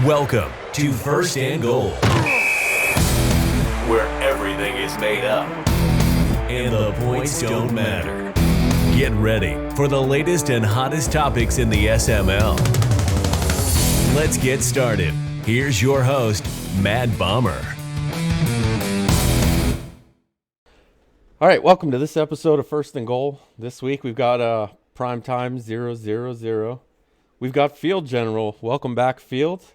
Welcome to First and Goal, where everything is made up and the points don't matter. Get ready for the latest and hottest topics in the SML. Let's get started. Here's your host, Mad Bomber. All right, welcome to this episode of First and Goal. This week we've got Primetime 000. We've got Field General. Welcome back, Field.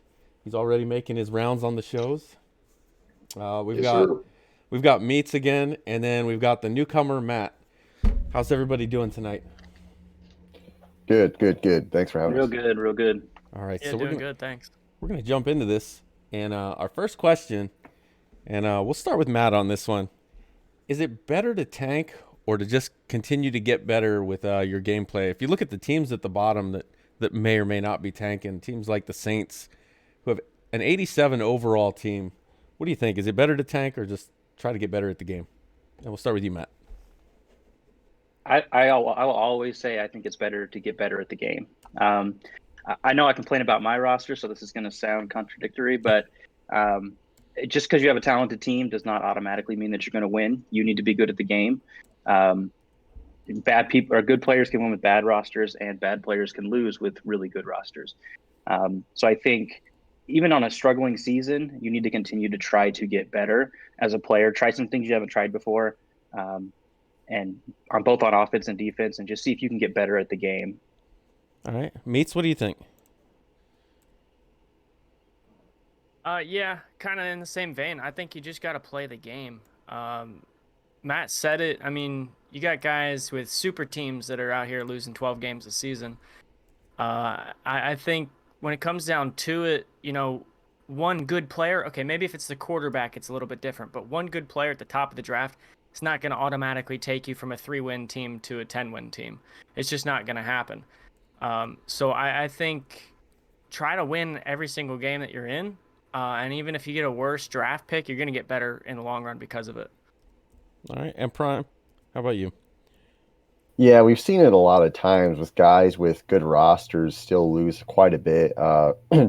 He's already making his rounds on the shows. We've got Meats again, and then we've got the newcomer, Matt. How's everybody doing tonight? Good. Thanks for having us. Real good. All right, Yeah, so doing good, thanks. we're gonna jump into this, and our first question, and we'll start with Matt on this one. Is it better to tank or to just continue to get better with your gameplay? If you look at the teams at the bottom that may or may not be tanking, teams like the Saints, who have an 87 overall team, what do you think? Is it better to tank or just try to get better at the game? And we'll start with you, Matt. I'll always say I think it's better to get better at the game. I know I complain about my roster, so this is going to sound contradictory, but just because you have a talented team does not automatically mean that you're going to win. You need to be good at the game. Bad people or good players can win with bad rosters, and bad players can lose with really good rosters. So I think even on a struggling season, you need to continue to try to get better as a player. Try some things you haven't tried before, and on both on offense and defense, and just see if you can get better at the game. All right, Meats, what do you think? Yeah, kind of in the same vein. I think you just got to play the game. Matt said it. I mean, you got guys with super teams that are out here losing 12 games a season. I think when it comes down to it, one good player, okay, maybe if it's the quarterback, it's a little bit different, but one good player at the top of the draft, it's not going to automatically take you from a 3-win team to a 10-win team. It's just not going to happen. So I think try to win every single game that you're in. And even if you get a worse draft pick, you're going to get better in the long run because of it. All right, and Prime, how about you? Yeah, we've seen it a lot of times with guys with good rosters still lose quite a bit.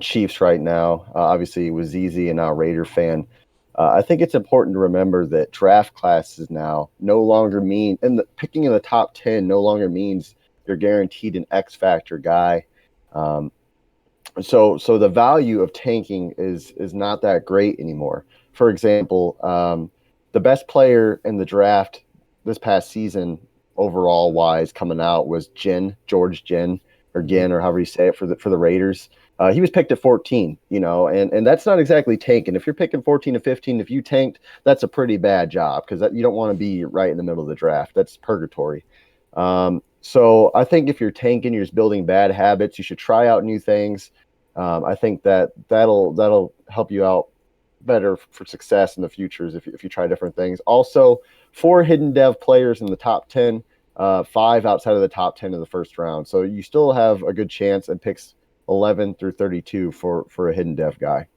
Chiefs right now, obviously, was easy and now Raider fan. I think it's important to remember that draft classes now no longer mean, and picking in the top 10 no longer means you're guaranteed an X factor guy. So the value of tanking is not that great anymore. For example, the best player in the draft this past season, overall wise, coming out was George Ginn, or however you say it for the Raiders. He was picked at 14, and that's not exactly tanking. If you're picking 14 to 15, if you tanked, that's a pretty bad job because you don't want to be right in the middle of the draft. That's purgatory. So I think if you're tanking, you're just building bad habits. You should try out new things. I think that'll help you out better for success in the futures if you try different things. Also, 4 hidden dev players in the top 10, 5 outside of the top 10 in the first round. So you still have a good chance at picks 11 through 32 for a hidden dev guy.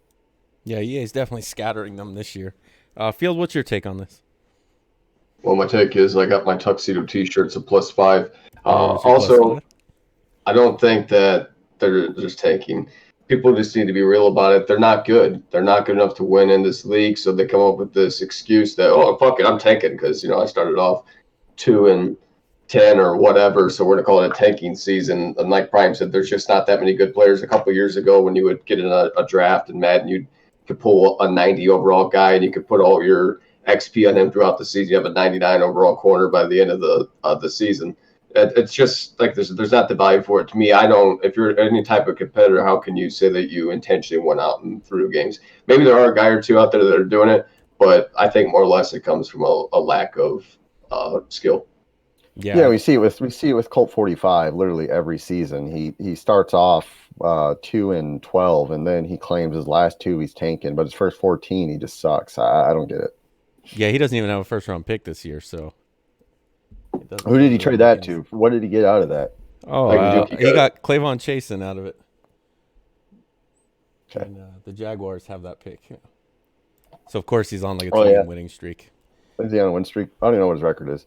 Yeah, EA's definitely scattering them this year. Field, what's your take on this? Well, my take is I got my tuxedo T-shirts at +5. Also, I don't think that they're just tanking. People just need to be real about it. They're not good. They're not good enough to win in this league, so they come up with this excuse that, oh, fuck it, I'm tanking because, I started off 2-10 or whatever, so we're going to call it a tanking season. And like Prime said, there's just not that many good players. A couple of years ago when you would get in a draft in Madden, you could pull a 90 overall guy and you could put all your XP on him throughout the season. You have a 99 overall corner by the end of the season. It's just like there's not the value for it to me. If you're any type of competitor, how can you say that you intentionally went out and threw games? Maybe there are a guy or two out there that are doing it, but I think more or less it comes from a lack of skill. Yeah, we see it with Colt 45 literally every season. He starts off 2-12, and then he claims his last 2 he's tanking, but his first 14 he just sucks. I don't get it. Yeah, he doesn't even have a first round pick this year, so. Who did he trade that to? What did he get out of that? Oh, he got Clavon Chasen out of it. Okay. And the Jaguars have that pick. So, of course, he's on like a 2-game winning streak. Is he on a win streak? I don't even know what his record is.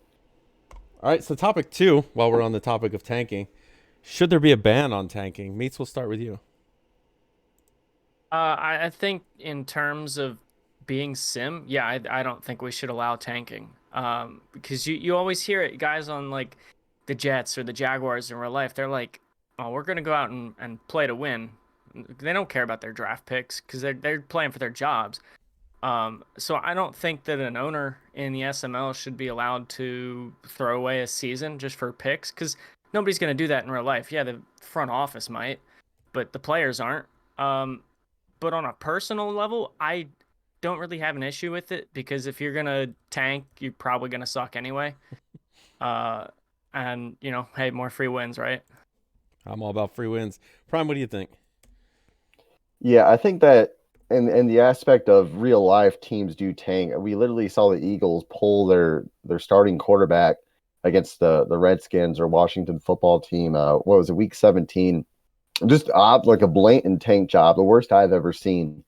All right, so topic 2, while we're on the topic of tanking, should there be a ban on tanking? Meats, we'll start with you. I think in terms of being sim, yeah, I don't think we should allow tanking. Because you always hear it, guys on like the Jets or the Jaguars in real life, they're like, oh, we're gonna go out and play to win. They don't care about their draft picks because they're playing for their jobs. So I don't think that an owner in the SML should be allowed to throw away a season just for picks because nobody's gonna do that in real life. Yeah, the front office might, but the players aren't. But on a personal level, I don't really have an issue with it because if you're gonna tank, you're probably gonna suck anyway. Uh, and hey, more free wins, right? I'm all about free wins. Prime, what do you think? Yeah, I think that in the aspect of real life, teams do tank. We literally saw the Eagles pull their starting quarterback against the Redskins or Washington football team. What was it, week 17? Just like a blatant tank job, the worst I've ever seen.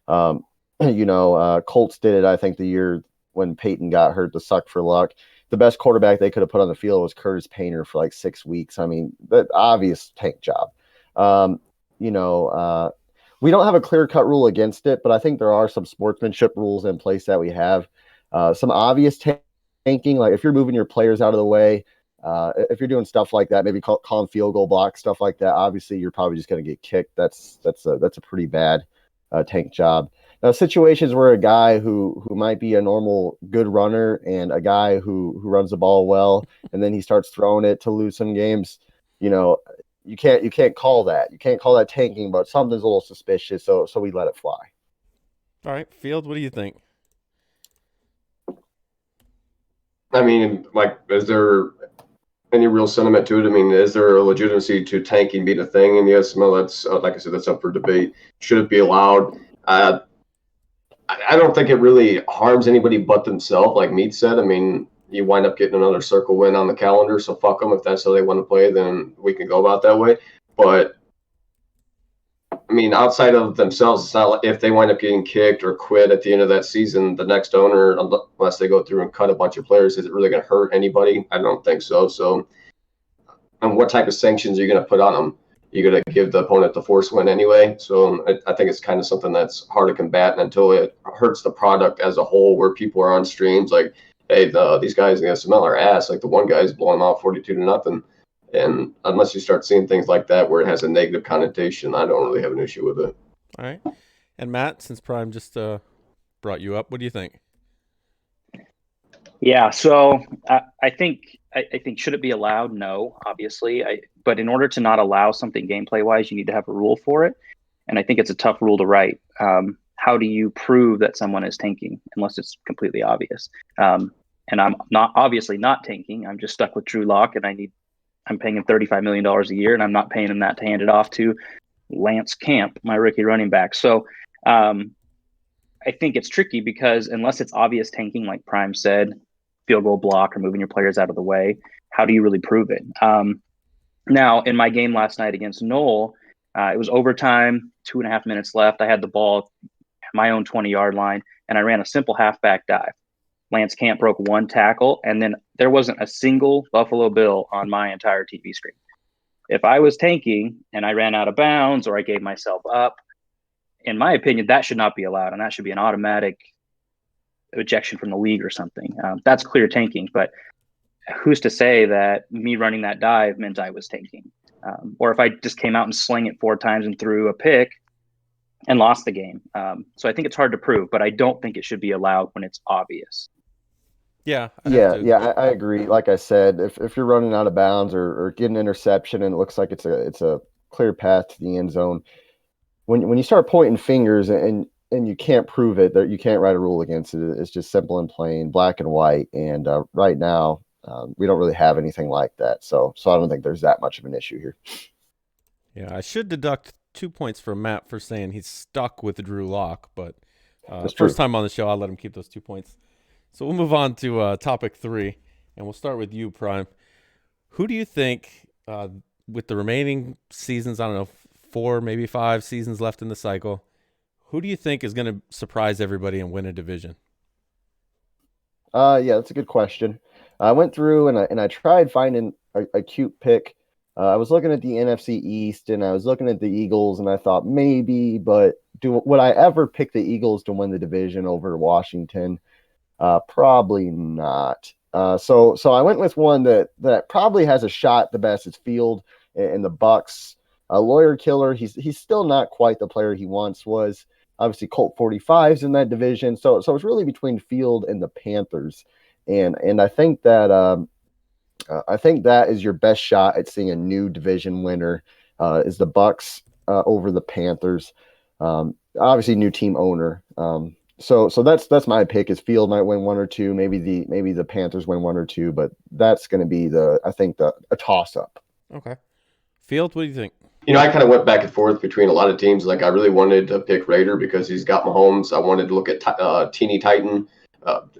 Um, Colts did it, I think, the year when Peyton got hurt, the suck for luck. The best quarterback they could have put on the field was Curtis Painter for like 6 weeks. I mean, that obvious tank job. Um, we don't have a clear-cut rule against it, but I think there are some sportsmanship rules in place that we have. Some obvious tanking, like if you're moving your players out of the way, if you're doing stuff like that, maybe calling field goal block, stuff like that. Obviously, you're probably just going to get kicked. That's a pretty bad tank job. Now, situations where a guy who might be a normal good runner and a guy who runs the ball well, and then he starts throwing it to lose some games, you can't call that. You can't call that tanking, but something's a little suspicious, so we let it fly. All right, Field, what do you think? I mean, like, is there any real sentiment to it? I mean, is there a legitimacy to tanking being a thing in the SML? That's like I said, that's up for debate. Should it be allowed? I don't think it really harms anybody but themselves, like Meat said. I mean, you wind up getting another circle win on the calendar, so fuck them. If that's how they want to play, then we can go about that way. But I mean, outside of themselves, it's not like if they wind up getting kicked or quit at the end of that season, the next owner, unless they go through and cut a bunch of players, is it really going to hurt anybody? I don't think so. So, and what type of sanctions are you going to put on them? You're going to give the opponent the force win anyway. So I think it's kind of something that's hard to combat until it hurts the product as a whole, where people are on streams like, hey, these guys in the SML are ass. Like the one guy's blowing them out 42-0. And unless you start seeing things like that where it has a negative connotation, I don't really have an issue with it. All right. And Matt, since Prime just brought you up, what do you think? Yeah, so I think should it be allowed? No, obviously. But in order to not allow something gameplay wise, you need to have a rule for it, and I think it's a tough rule to write. How do you prove that someone is tanking unless it's completely obvious? And I'm obviously not tanking. I'm just stuck with Drew Lock, and I'm paying him $35 million a year, and I'm not paying him that to hand it off to Lance Camp, my rookie running back. So I think it's tricky because unless it's obvious tanking, like Prime said, field goal block or moving your players out of the way, how do you really prove it? Now, in my game last night against Knoll, it was overtime, 2.5 minutes left. I had the ball, my own 20-yard line, and I ran a simple halfback dive. Lance Camp broke one tackle, and then there wasn't a single Buffalo Bill on my entire TV screen. If I was tanking and I ran out of bounds or I gave myself up, in my opinion, that should not be allowed, and that should be an automatic ejection from the league or something. That's clear tanking, but who's to say that me running that dive meant I was tanking? Or if I just came out and sling it 4 times and threw a pick and lost the game. So I think it's hard to prove, but I don't think it should be allowed when it's obvious. Yeah, I agree. Like I said, if you're running out of bounds or get an interception and it looks like it's a clear path to the end zone, when you start pointing fingers and you can't prove it, that you can't write a rule against it. It's just simple and plain, black and white. And right now, we don't really have anything like that. So I don't think there's that much of an issue here. Yeah, I should deduct 2 points from Matt for saying he's stuck with Drew Lock, but first time on the show, I'll let him keep those 2 points. So we'll move on to topic 3, and we'll start with you, Prime. Who do you think, with the remaining seasons, I don't know, 4, maybe 5 seasons left in the cycle, who do you think is going to surprise everybody and win a division? Yeah, that's a good question. I went through and I tried finding a cute pick. I was looking at the NFC East and I was looking at the Eagles and I thought maybe, but would I ever pick the Eagles to win the division over Washington? Probably not. So I went with one that probably has a shot the best. It's Field and the Bucks. Lawyer Killer. He's still not quite the player he once was. Obviously, Colt 45's in that division. So it's really between Field and the Panthers, and I think that is your best shot at seeing a new division winner. Is the Bucks over the Panthers? Obviously, new team owner. So that's my pick. Is Field might win one or two, maybe the Panthers win one or two, but that's going to be a toss up. Okay, Field, what do you think? I kind of went back and forth between a lot of teams. Like, I really wanted to pick Raider because he's got Mahomes. I wanted to look at Teeny Titan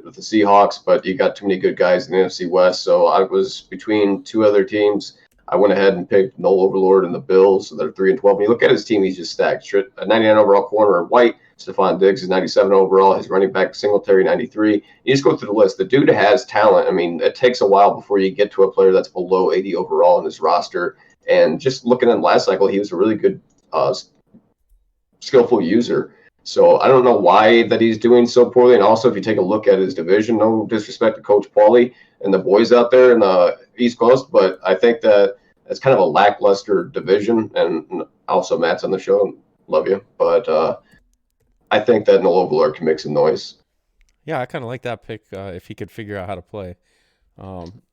with the Seahawks, but you got too many good guys in the NFC West. So I was between two other teams. I went ahead and picked Noel Overlord and the Bills. So they're 3-12. When you look at his team, he's just stacked. A 99 overall corner, White. Stephon Diggs is 97 overall. His running back, Singletary, 93. You just go through the list. The dude has talent. I mean, it takes a while before you get to a player that's below 80 overall in his roster. And just looking at him last cycle, he was a really good, skillful user. So I don't know why that he's doing so poorly. And also, if you take a look at his division, no disrespect to Coach Paulie and the boys out there in the East Coast, but I think that it's kind of a lackluster division. And also, Matt's on the show. Love you. But I think that Noel Overlord can make some noise. Yeah, I kind of like that pick if he could figure out how to play.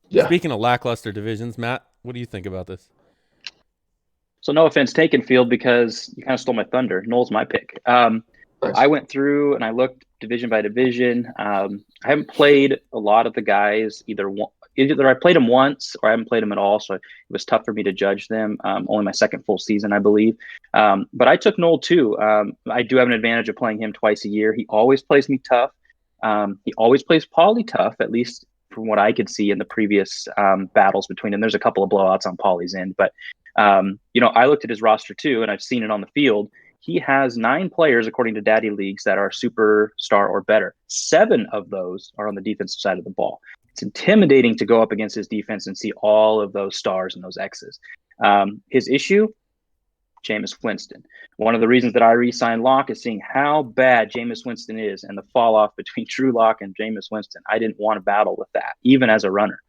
Yeah. Speaking of lackluster divisions, Matt, what do you think about this? So no offense taken, Field, because you kind of stole my thunder. Noel's my pick. Nice. I went through and I looked division by division. I haven't played a lot of the guys. Either I played them once or I haven't played them at all. So it was tough for me to judge them. Only my second full season, I believe. But I took Noel too. I do have an advantage of playing him twice a year. He always plays me tough. He always plays Paulie tough, at least from what I could see in the previous battles between them. There's a couple of blowouts on Paulie's end, but I looked at his roster too, and I've seen it on the field. He has 9 players, according to Daddy Leagues, that are superstar or better. 7 of those are on the defensive side of the ball. It's intimidating to go up against his defense and see all of those stars and those X's. His issue, Jameis Winston. One of the reasons that I re-signed Locke is seeing how bad Jameis Winston is and the fall off between Drew Lock and Jameis Winston. I didn't want to battle with that, even as a runner.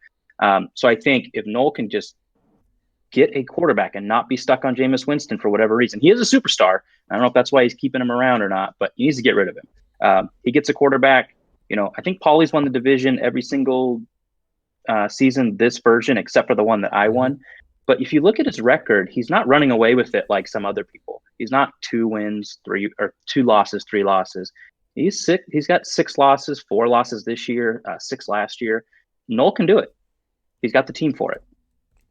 So I think if Noel can just get a quarterback and not be stuck on Jameis Winston for whatever reason. He is a superstar. I don't know if that's why he's keeping him around or not, but he needs to get rid of him. He gets a quarterback. I think Paulie's won the division every single season this version, except for the one that I won. But if you look at his record, he's not running away with it like some other people. He's not 2 wins, 3 or 2 losses, 3 losses. He's sick. He's got 6 losses, 4 losses this year, 6 last year. Noel can do it. He's got the team for it.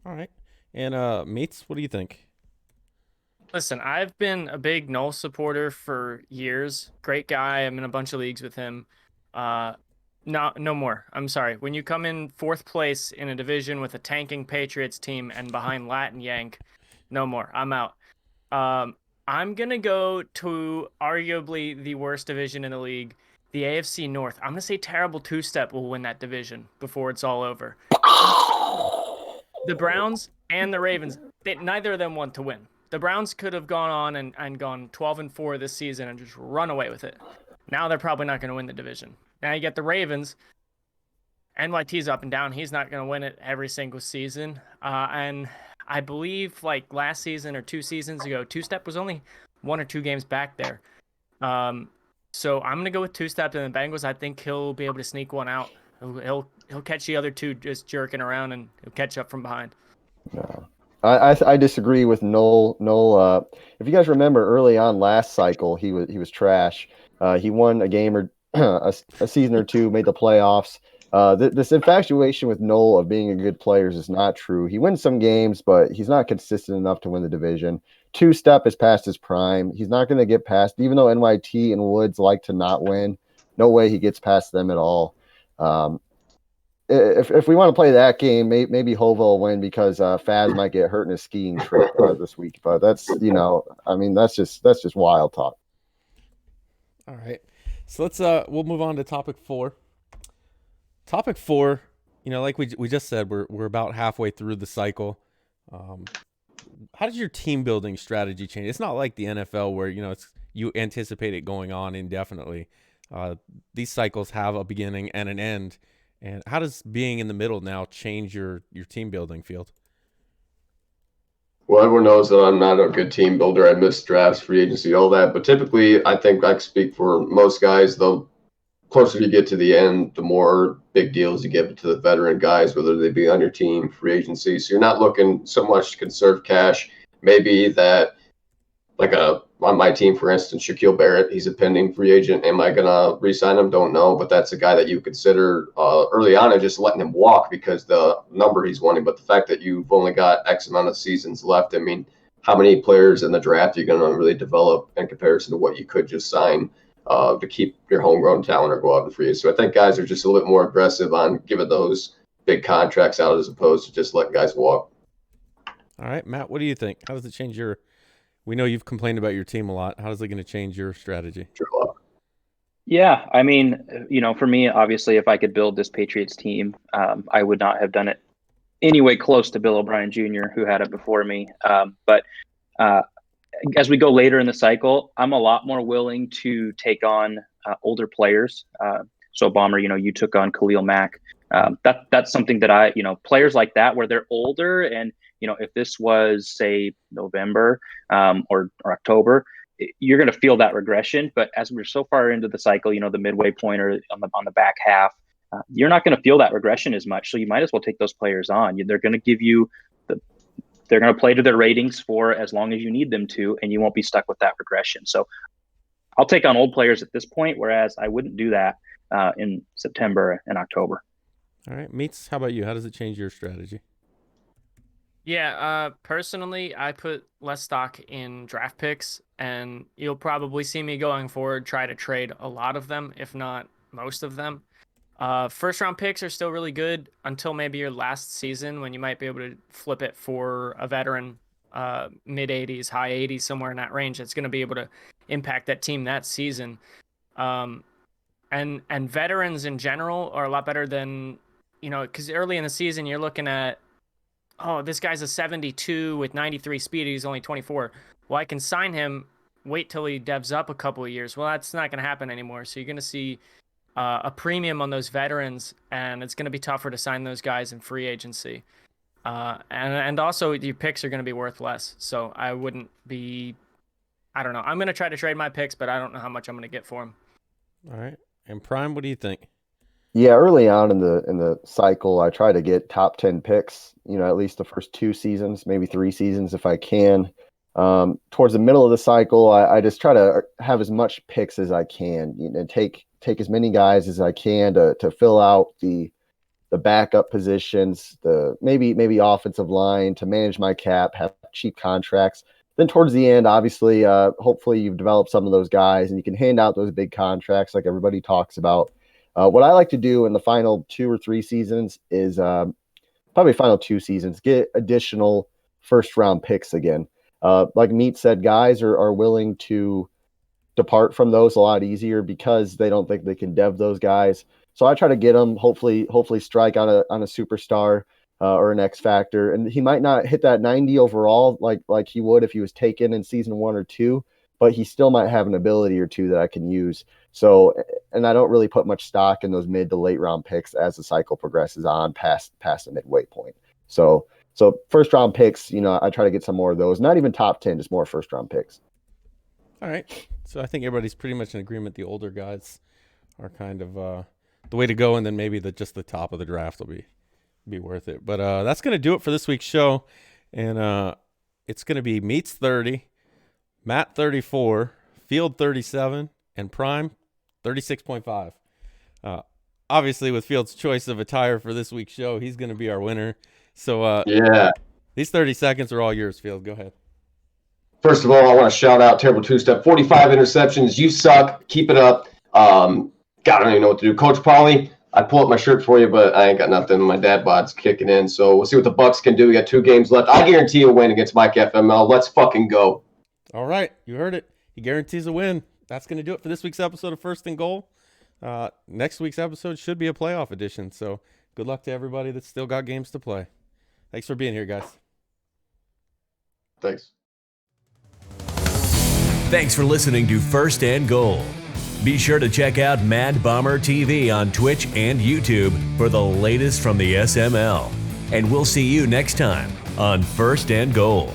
All right. And Meats, what do you think? Listen, I've been a big Noel supporter for years. Great guy. I'm in a bunch of leagues with him. No more. I'm sorry. When you come in 4th place in a division with a tanking Patriots team and behind Latin Yank, no more. I'm out. I'm going to go to arguably the worst division in the league, the AFC North. I'm going to say terrible two-step will win that division before it's all over. The Browns and the Ravens, neither of them want to win. The Browns could have gone on and gone 12-4 this season and just run away with it. Now they're probably not going to win the division. Now you get the Ravens. NYT's up and down. He's not going to win it every single season. And I believe like last season or 2 seasons ago, two-step was only 1 or 2 games back there. So I'm going to go with two-step and the Bengals. I think he'll be able to sneak one out. He'll catch the other 2 just jerking around and he'll catch up from behind. No. I disagree with Noel. Noel, if you guys remember early on last cycle, he was trash. He won a game or a season or 2, made the playoffs. This infatuation with Noel of being a good player is not true. He wins some games, but he's not consistent enough to win the division. Two-step is past his prime. He's not going to get past, even though NYT and Woods like to not win. No way he gets past them at all. If we want to play that game, maybe Hova will win because Faz might get hurt in a skiing trip this week. But that's that's just wild talk. All right, so let's we'll move on to topic 4. Topic 4, like we just said, we're about halfway through the cycle. How does your team building strategy change? It's not like the NFL where it's you anticipate it going on indefinitely. These cycles have a beginning and an end. And how does being in the middle now change your team building, Field? Well, everyone knows that I'm not a good team builder. I miss drafts, free agency, all that. But typically, I think I can speak for most guys, the closer you get to the end, the more big deals you give to the veteran guys, whether they be on your team, free agency. So you're not looking so much to conserve cash. Maybe that, like on my team, for instance, Shaquille Barrett, he's a pending free agent. Am I going to re-sign him? Don't know. But that's a guy that you consider early on and just letting him walk because the number he's wanting. But the fact that you've only got X amount of seasons left, I mean, how many players in the draft are you going to really develop in comparison to what you could just sign to keep your homegrown talent or go out and free? So I think guys are just a little bit more aggressive on giving those big contracts out as opposed to just letting guys walk. All right, Matt, what do you think? How does it change your – we know you've complained about your team a lot. How is it going to change your strategy? Yeah, I mean, for me, obviously, if I could build this Patriots team, I would not have done it anyway close to Bill O'Brien Jr., who had it before me. But as we go later in the cycle, I'm a lot more willing to take on older players. So, Bomber, you took on Khalil Mack. That's something that players like that where they're older and, if this was, say, November or October, you're going to feel that regression. But as we're so far into the cycle, the midway point or on the back half, you're not going to feel that regression as much. So you might as well take those players on. They're going to give you they're going to play to their ratings for as long as you need them to, and you won't be stuck with that regression. So I'll take on old players at this point, whereas I wouldn't do that in September and October. All right. Meats, how about you? How does it change your strategy? Yeah, personally, I put less stock in draft picks, and you'll probably see me going forward try to trade a lot of them, if not most of them. First round picks are still really good until maybe your last season when you might be able to flip it for a veteran, mid 80s, high 80s, somewhere in that range. That's going to be able to impact that team that season. And veterans in general are a lot better than, because early in the season you're looking at, oh, this guy's a 72 with 93 speed. He's only 24. Well, I can sign him, wait till he devs up a couple of years. Well, that's not going to happen anymore. So you're going to see a premium on those veterans, and it's going to be tougher to sign those guys in free agency. And also your picks are going to be worth less. So I wouldn't be, I don't know. I'm going to try to trade my picks, but I don't know how much I'm going to get for them. All right. And Prime, what do you think? Yeah, early on in the cycle, I try to get top 10 picks, at least the first 2 seasons, maybe 3 seasons if I can. Towards the middle of the cycle, I just try to have as much picks as I can, take as many guys as I can to fill out the backup positions, the maybe offensive line, to manage my cap, have cheap contracts. Then towards the end, obviously, hopefully you've developed some of those guys and you can hand out those big contracts like everybody talks about. What I like to do in the final 2 or 3 seasons is probably final 2 seasons, get additional first-round picks again. Like Meat said, guys are willing to depart from those a lot easier because they don't think they can dev those guys. So I try to get them, hopefully strike on a superstar or an X factor, and he might not hit that 90 overall like he would if he was taken in season 1 or 2, but he still might have an ability or 2 that I can use. So, and I don't really put much stock in those mid to late round picks as the cycle progresses on past the midway point. So first round picks, I try to get some more of those, not even top 10, just more first round picks. All right. So I think everybody's pretty much in agreement. The older guys are kind of the way to go. And then maybe just the top of the draft will be worth it. But that's going to do it for this week's show. And it's going to be Meats 30, Matt 34, Field 37, and Prime 36.5. Obviously, with Field's choice of attire for this week's show, he's going to be our winner. So yeah, these 30 seconds are all yours, Field. Go ahead. First of all, I want to shout out Terrible Two-Step. 45 interceptions. You suck. Keep it up. God, I don't even know what to do. Coach Pauly, I pull up my shirt for you, but I ain't got nothing. My dad bod's kicking in. So we'll see what the Bucks can do. We got 2 games left. I guarantee a win against Mike FML. Let's fucking go. All right. You heard it. He guarantees a win. That's going to do it for this week's episode of First and Goal. Next week's episode should be a playoff edition. So good luck to everybody that's still got games to play. Thanks for being here, guys. Thanks. Thanks for listening to First and Goal. Be sure to check out Mad Bomber TV on Twitch and YouTube for the latest from the SML. And we'll see you next time on First and Goal.